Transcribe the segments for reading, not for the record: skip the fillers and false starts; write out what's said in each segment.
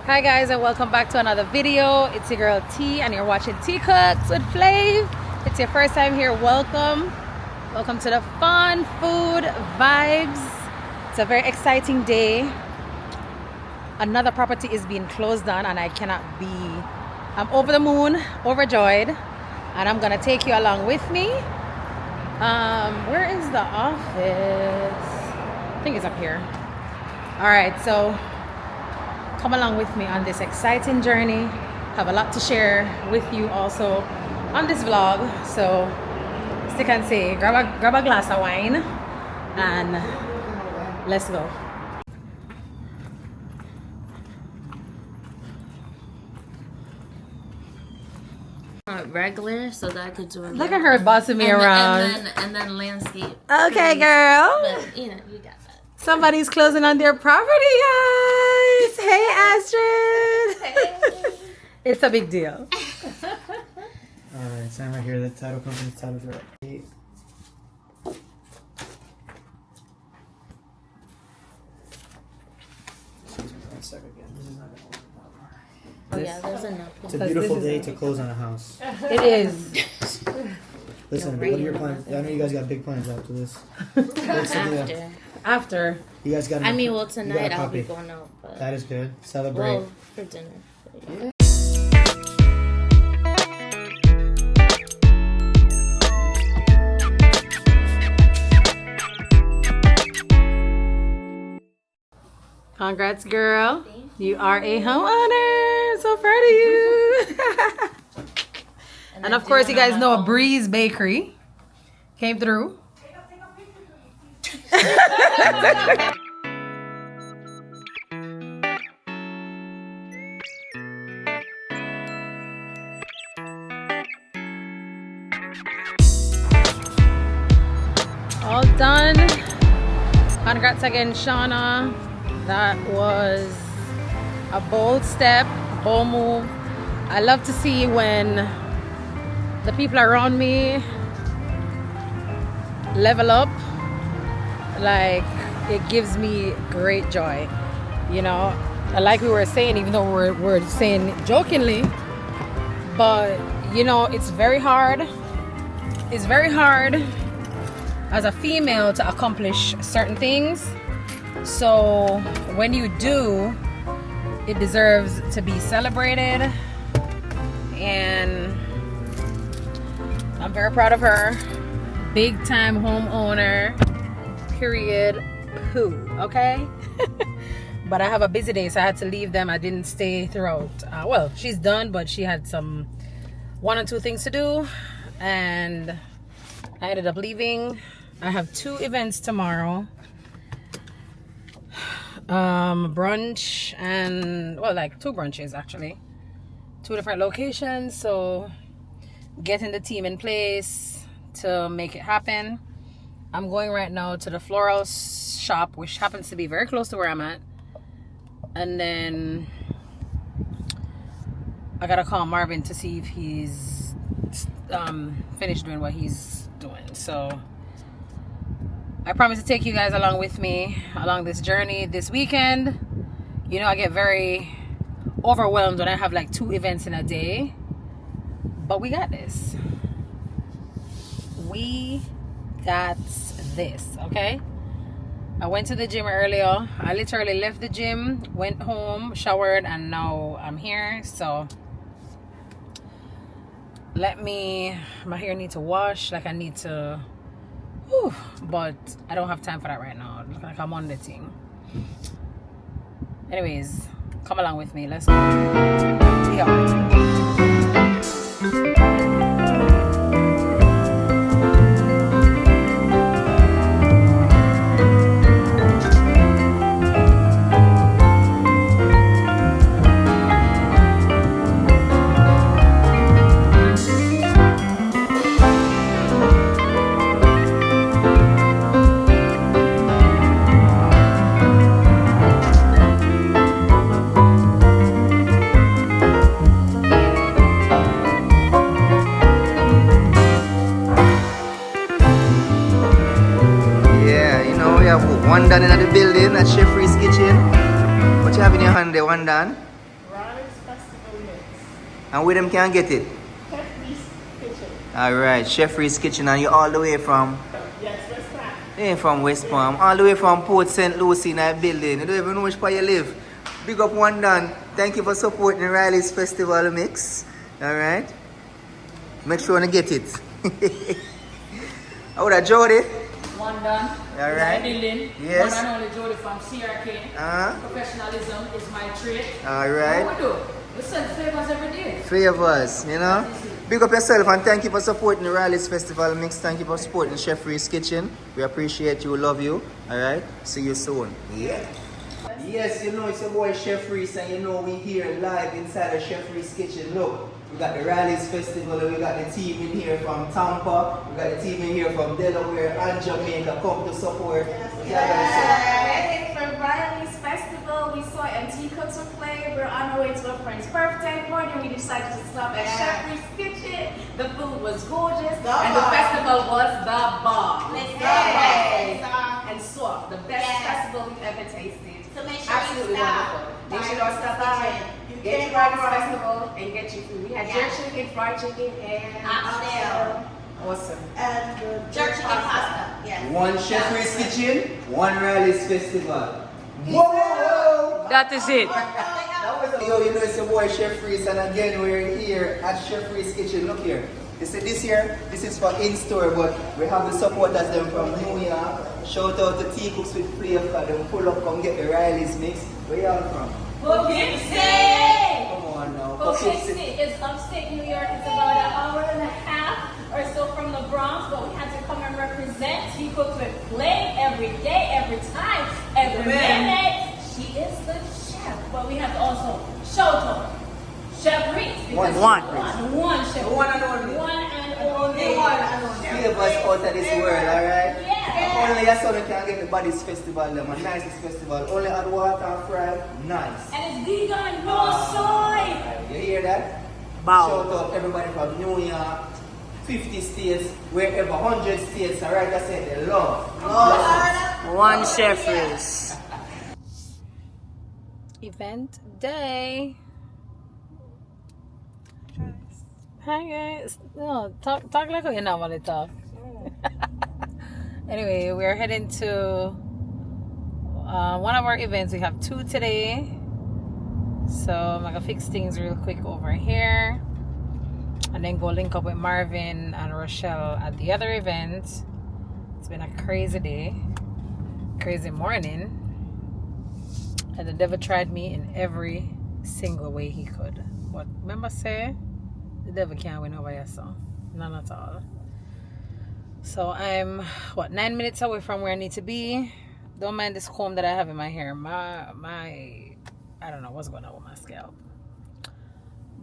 Hi guys, and welcome back to another video. It's your girl T and you're watching T Cooks with Flave. If it's your first time here, welcome. Welcome to the fun food vibes. It's a very exciting day. Another property is being closed down and I'm over the moon, overjoyed, and I'm gonna take you along with me. Where is the office? I think it's up here. All right, so come along with me on this exciting journey. Have a lot to share with you also on this vlog. So stick and say, grab a glass of wine and let's go. Regular, so that I could do it. Look at her bossing me around. And then landscape. Okay, girl. But you know, you got that. Somebody's closing on their property, guys. Hey, Astrid. Hey. It's a big deal. Alright, sign right here. The title company's title for it. Excuse me 1 second again. This is not gonna work. Oh yeah, there's enough. It's a beautiful day to close on a house. It is. Listen, what are your plans? I know you guys got big plans after this. What's the deal? After. You guys got. I mean, well, you got tonight a I'll be puppy. going out, but That is good. Celebrate. well, for dinner. Yeah. Congrats, girl. You are a homeowner. So proud of you. And of course, you guys know Breeze Bakery came through. All done. Congrats again, Shauna. That was a bold step, bold move. I love to see when the people around me level up. Like, it gives me great joy, you know. Like we were saying, even though we're saying jokingly, but you know, it's very hard as a female to accomplish certain things. So when you do, it deserves to be celebrated, and I'm very proud of her. Big time homeowner, period, poo, okay? But I have a busy day, so I had to leave them. I didn't stay throughout. Well, she's done, but she had some 1 or 2 things to do, and I ended up leaving. I have 2 events tomorrow. Brunch and, well, like 2 brunches actually. 2 different locations, so getting the team in place to make it happen. I'm going right now to the floral shop, which happens to be very close to where I'm at, and then I gotta call Marvin to see if he's finished doing what he's doing. So I promise to take you guys along with me along this journey this weekend. You know, I get very overwhelmed when I have like 2 events in a day, but we got this. We got this, okay? I went to the gym earlier. I literally left the gym, went home, showered, and now I'm here. So my hair needs to wash, like I need to, but I don't have time for that right now. Look like I'm on the thing. Anyways, come along with me. Let's go. We are. One done in the building at Chef Reese Kitchen. What you have in your hand there, one done? And where them can get it? Alright, Chef Ree's Kitchen, and you all the way from? Yes, West Palm. You ain't from West Palm, all the way from Port St. Lucie in that building. You don't even know which part you live. Big up one done. Thank you for supporting Riley's Festival Mix. Alright? Make sure you get it. How that, Jody? One done. Alright. Building. Yes. One and only Jody from CRK. Professionalism is my trade. Alright. What we do? We sell flavors every day. Flavors, you know? Big up yourself and thank you for supporting the Riley's Festival Mix. Thank you for supporting Chef Ree's Kitchen. We appreciate you, love you. Alright? See you soon. Yeah. Yes, you know it's your boy Chef Reese, and you know we here live inside of Chef Ree's Kitchen. Look, we got the Riley's Festival, and we got the team in here from Tampa, we got the team in here from Delaware and Jamaica come to support. Yes. For Riley's Festival, we saw Tcookswithflave. We're on our way to a friend's birthday party. We decided to stop at Chef Ree's Kitchen. The food was gorgeous, and the festival was the bomb. And soft, the best festival we've ever tasted. So make sure Absolutely you stop. wonderful. Make sure you stop by, get your Riley's Festival, and get your food. We had jerk chicken, fried chicken, and Oxtail. awesome. And jerk chicken pasta. Yes. One Chef Ree's Kitchen, one Riley's Festival. Whoa! That is it. Yo, you know it's your boy Chef Reese, and again we're here at Chef Ree's Kitchen. Look here. You see this here, this is for in-store, but we have the supporters them from New York. Shout out to Tcookswithflave for them pull up, come get the Riley's mix. Where y'all from? Poughkeepsie! Come on now. Poughkeepsie is upstate New York. It's about an hour and a half or so from the Bronx, but we had to come and represent Tcookswithflave every day, every time, every minute. She is the chef, but we have to also shout out Chef Reese. One Chef. One and only. One and only. Flavors out of this world, alright? Yeah. Only your son can get the Body's Festival, the nicest festival. Only hot water and fried, nice. And it's vegan, no soy. You hear that? Wow. Shout out everybody from New York, 50 states, wherever, 100 states, alright? I said they love. One Chef Reese. Event day. Hi guys. No, talk like you not want to talk. Anyway, we're heading to one of our events. We have 2 today. So I'm gonna fix things real quick over here. And then go link up with Marvin and Rochelle at the other event. It's been a crazy day. Crazy morning. And the devil tried me in every single way he could. But remember say, the devil can't win over your son. None at all. So I'm, 9 minutes away from where I need to be. Don't mind this comb that I have in my hair. My I don't know what's going on with my scalp.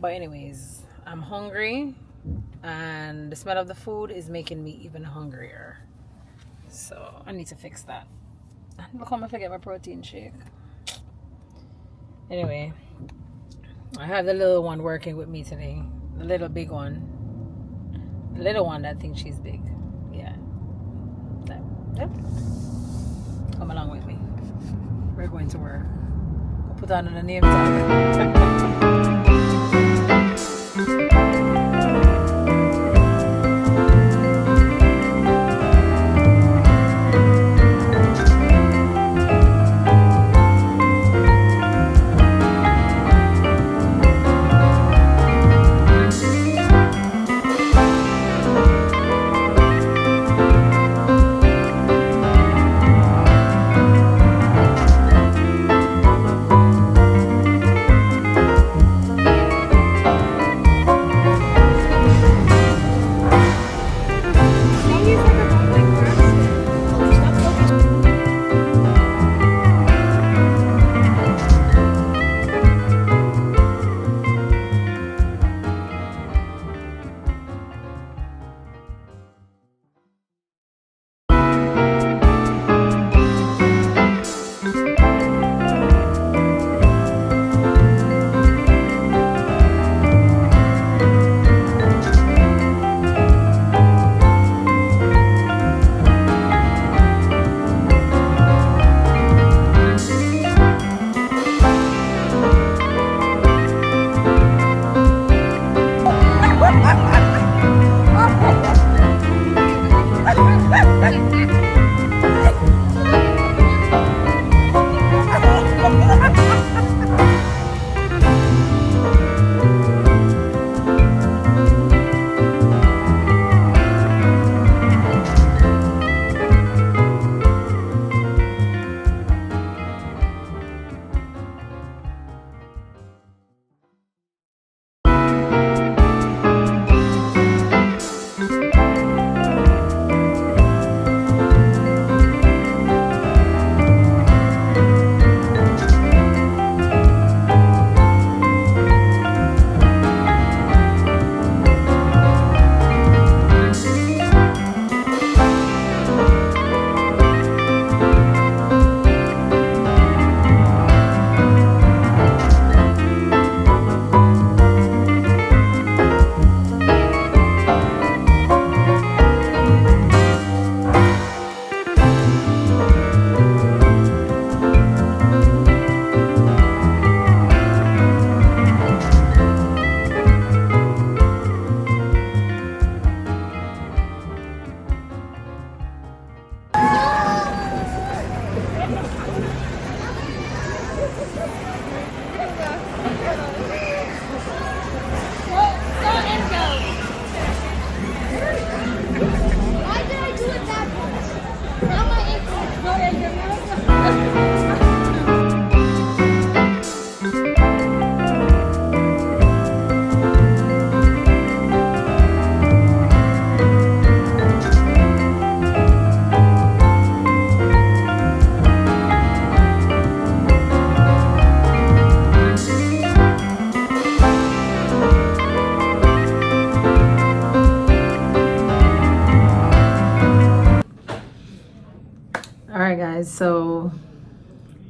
But anyways, I'm hungry. And the smell of the food is making me even hungrier. So I need to fix that. And look how I forget my protein shake. Anyway, I have the little one working with me today. The little big one. The little one that thinks she's big. Yeah. Yep. Come along with me. We're going to work. I'll put on the name tag.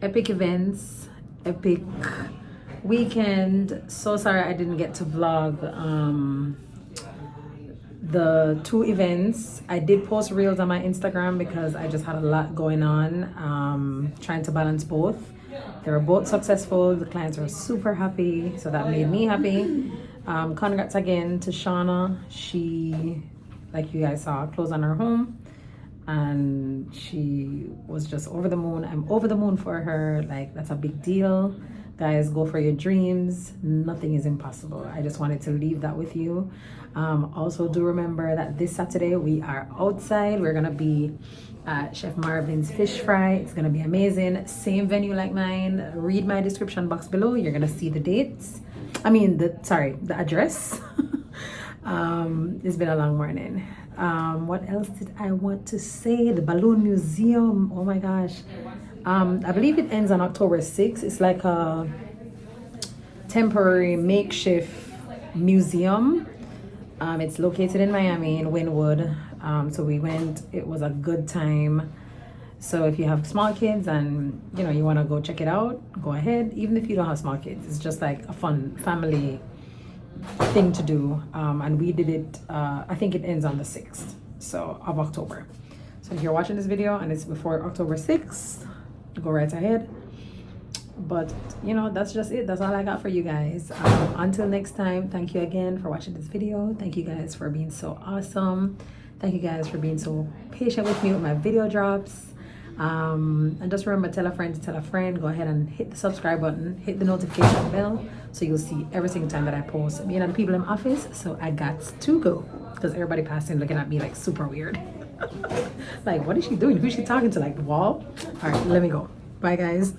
epic events, epic weekend. So sorry I didn't get to vlog the 2 events. I did post reels on my Instagram because I just had a lot going on, trying to balance both. They were both successful. The clients were super happy, so that made me happy. Congrats again to Shauna. She, like you guys saw, closed on her home and she was just over the moon. I'm over the moon for her. Like, that's a big deal. Guys, go for your dreams. Nothing is impossible. I just wanted to leave that with you. Also, do remember that this Saturday we are outside. We're gonna be at Chef Marvin's Fish Fry. It's gonna be amazing. Same venue like mine. Read my description box below. You're gonna see the dates. The address. It's been a long morning. What else did I want to say? The Balloon Museum. Oh my gosh. I believe it ends on October 6th. It's like a temporary makeshift museum. It's located in Miami, in Wynwood. So we went. It was a good time. So if you have small kids and you want to go check it out, go ahead. Even if you don't have small kids, it's just like a fun family thing to do. And we did it. I think it ends on the 6th of October. So if you're watching this video and it's before October 6th, go right ahead. But that's just it. That's all I got for you guys. Until next time, thank you again for watching this video. Thank you guys for being so awesome. Thank you guys for being so patient with me with my video drops. And just remember, tell a friend to tell a friend. Go ahead and hit the subscribe button, hit the notification bell, so you'll see every single time that I post. Me and the people in my office, so I got to go because everybody passing looking at me like super weird. Like, what is she doing? Who's she talking to? Like the wall? All right, let me go. Bye guys.